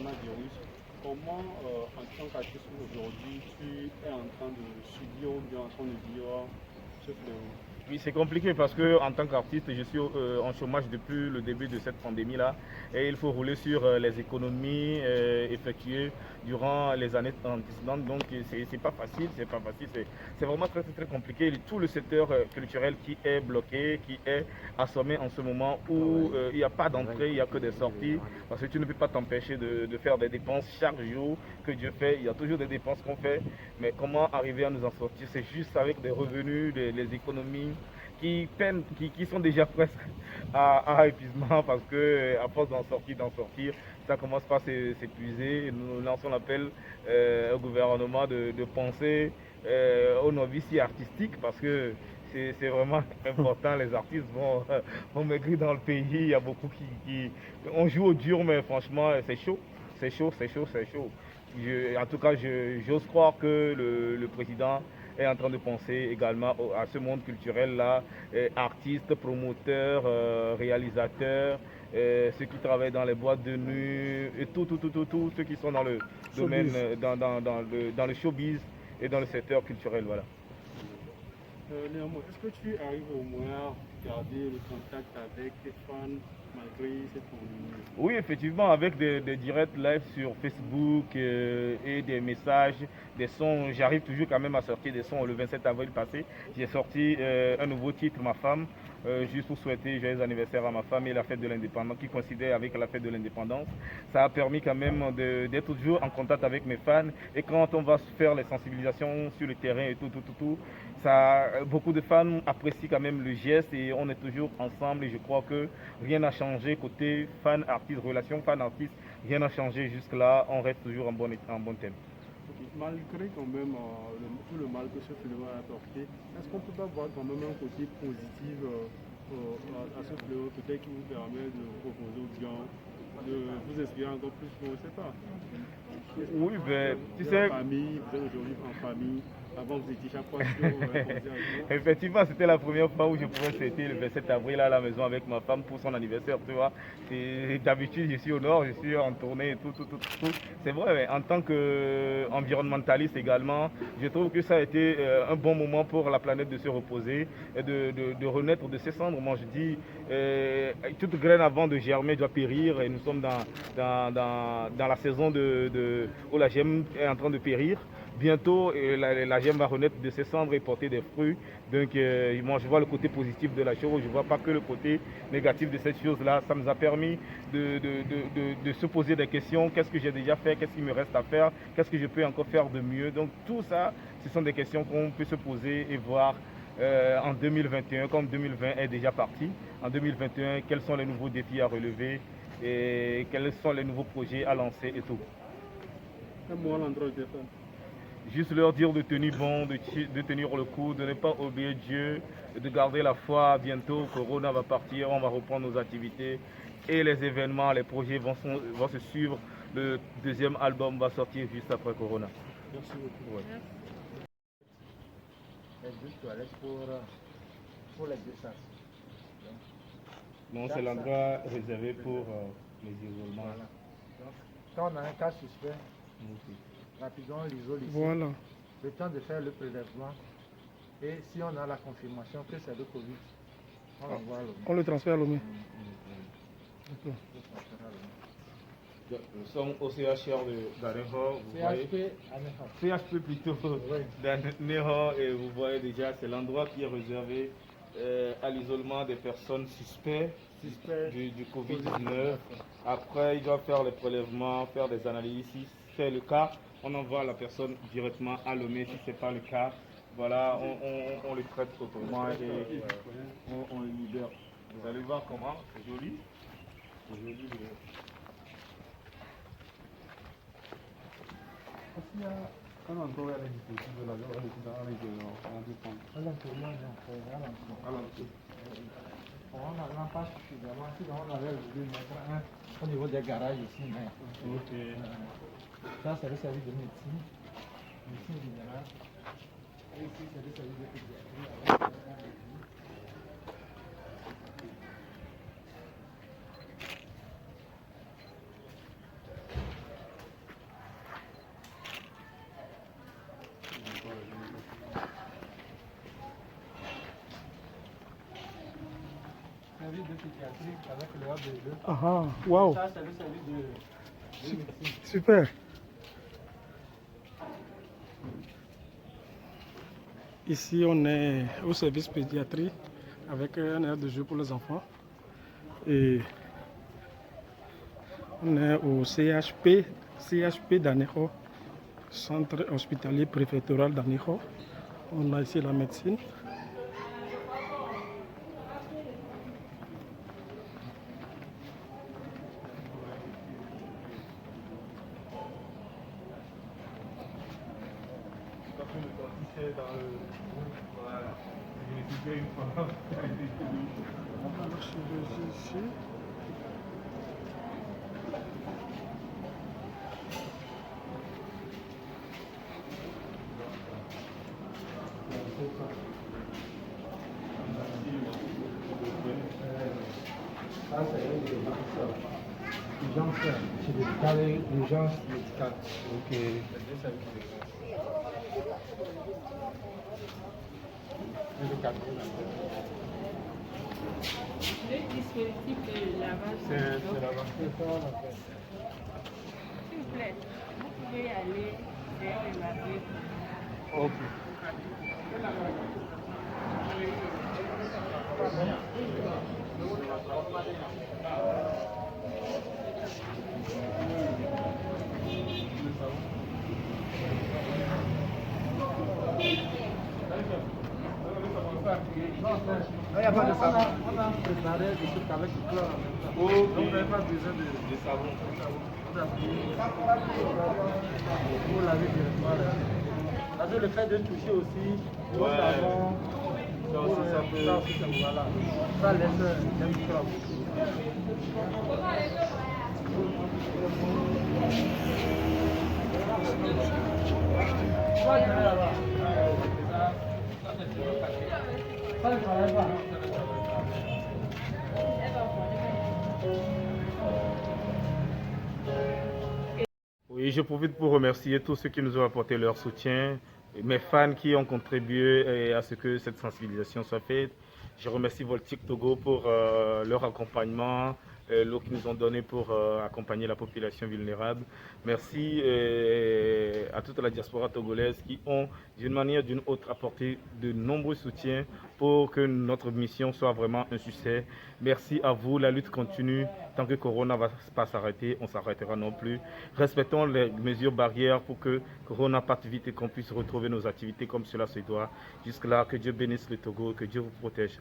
coronavirus. Comment, en tant qu'artiste aujourd'hui, tu es en train de subir ou bien en train de vivre ce fléau? Oui, c'est compliqué parce que en tant qu'artiste, je suis en chômage depuis le début de cette pandémie-là et il faut rouler sur les économies effectuées durant les années antécédentes. Donc c'est pas facile, c'est pas facile, c'est vraiment très compliqué. Tout le secteur culturel qui est bloqué, qui est assommé en ce moment où il n'y a pas d'entrée, il n'y a que des sorties parce que tu ne peux pas t'empêcher de faire des dépenses chaque jour que Dieu fait. Il y a toujours des dépenses qu'on fait, mais comment arriver à nous en sortir? C'est juste avec des revenus, les économies qui sont déjà presque à épuisement parce que à force d'en sortir, ça commence par s'épuiser. Nous lançons l'appel au gouvernement de penser aux novices artistiques parce que c'est vraiment important. Les artistes vont maigrir dans le pays. Il y a beaucoup on joue au dur, mais franchement, c'est chaud. C'est chaud, c'est chaud, c'est chaud. En tout cas, j'ose croire que le président est en train de penser également à ce monde culturel-là, artistes, promoteurs, réalisateurs, ceux qui travaillent dans les boîtes de nuit, et tout, ceux qui sont dans le domaine, dans le showbiz et dans le secteur culturel, voilà. Néanmoins, est-ce que tu arrives au moins à garder le contact avec tes fans malgré cette pandémie? Oui, effectivement, avec des directs live sur Facebook et des messages, des sons, j'arrive toujours quand même à sortir des sons. Le 27 avril passé, j'ai sorti un nouveau titre, Ma femme, juste pour souhaiter joyeux anniversaire à ma femme et la fête de l'indépendance, qui coïncidait avec la fête de l'indépendance. Ça a permis quand même d'être toujours en contact avec mes fans. Et quand on va faire les sensibilisations sur le terrain et tout, beaucoup de fans apprécient quand même le geste et on est toujours ensemble et je crois que rien n'a changé côté fan-artiste, relation fan-artiste, rien n'a changé jusque-là, on reste toujours en bon thème. Okay. Malgré quand même tout le mal que ce fléau a apporté, est-ce qu'on ne peut pas voir quand même un côté positif à ce fléau, peut-être qui vous permet de vous reposer ou bien de vous inspirer encore plus, je ne sais pas. Oui, ben, tu sais. sais. En famille, vous êtes aujourd'hui en famille. Avant, vous étiez chaque fois sur Effectivement, c'était la première fois où je pouvais fêter le 27 avril à la maison avec ma femme pour son anniversaire, tu vois. D'habitude, je suis au nord, je suis en tournée et tout. C'est vrai, en tant qu'environnementaliste également, je trouve que ça a été un bon moment pour la planète de se reposer et de renaître de ses cendres. Moi, je dis, toute graine avant de germer doit périr et nous sommes dans la saison où la gemme est en train de périr. Bientôt, la gemme va renaître de ses cendres et porter des fruits. Donc, moi, je vois le côté positif de la chose. Je ne vois pas que le côté négatif de cette chose-là. Ça nous a permis de se poser des questions. Qu'est-ce que j'ai déjà fait? Qu'est-ce qu'il me reste à faire? Qu'est-ce que je peux encore faire de mieux? Donc, tout ça, ce sont des questions qu'on peut se poser et voir en 2021, comme 2020 est déjà parti. En 2021, quels sont les nouveaux défis à relever et quels sont les nouveaux projets à lancer et tout. Juste leur dire de tenir bon, de tenir le coup, de ne pas oublier Dieu, de garder la foi. Bientôt, Corona va partir, on va reprendre nos activités et les événements, les projets vont se suivre. Le deuxième album va sortir juste après Corona. Merci beaucoup. Ouais. Pour les décès. Non, c'est l'endroit réservé pour les isolements. Voilà. Donc, quand on a un cas suspect, rapidement on l'isole ici. Voilà. Le temps de faire le prélèvement. Et si on a la confirmation que c'est le Covid, on l'envoie à l'OME. On le transfère à l'OME. Nous sommes au CHR d'Aneho. CHP plutôt d'Aneho, et vous voyez déjà, c'est l'endroit qui est réservé à l'isolement des personnes suspectes du Covid-19. Après, ils doivent faire les prélèvements, faire des analyses. Si c'est le cas, on envoie la personne directement à l'OME. Si ce n'est pas le cas, voilà, on les traite autrement et on les libère. Vous allez voir comment, c'est joli. C'est joli. Quand on trouve les dispositifs de l'avion, on n'a pas suffisamment. Sinon, on avait voulu mettre un au niveau des garages ici. Mais, ça, c'est le service de médecine. Médecine générale. Et ici, c'est le service de pédiatrie. service de pédiatrie avec le HB2. Ah, waouh. Ça, c'est le service de médecine. Super. Ici, on est au service pédiatrie avec un aire de jeu pour les enfants. Et on est au CHP d'Anéro, centre hospitalier préfectoral d'Anéro. On a ici la médecine. La chirurgie ici. Ça, c'est l'urgence chirurgicale et l'urgence médicale. Ok. Et le cabinet. Le dispositif de lavage. C'est là-bas. S'il vous plaît, vous pouvez aller faire le laver. Ok. Il n'y a pas de savon. On a préparé des trucs avec du chlore en même temps. Donc vous n'avez pas besoin de savon. Vous appuyez. Vous lavez directement là. Parce que le fait de toucher aussi au savon, ça aussi, voilà. Ça laisse un microbe. Oui, je profite pour remercier tous ceux qui nous ont apporté leur soutien, mes fans qui ont contribué à ce que cette sensibilisation soit faite. Je remercie Voltic Togo pour leur accompagnement, l'eau qu'ils nous ont donné pour accompagner la population vulnérable. Merci à toute la diaspora togolaise qui ont, d'une manière ou d'une autre, apporté de nombreux soutiens pour que notre mission soit vraiment un succès. Merci à vous, la lutte continue. Tant que Corona ne va pas s'arrêter, on ne s'arrêtera non plus. Respectons les mesures barrières pour que Corona parte vite et qu'on puisse retrouver nos activités comme cela se doit. Jusque-là, que Dieu bénisse le Togo, que Dieu vous protège.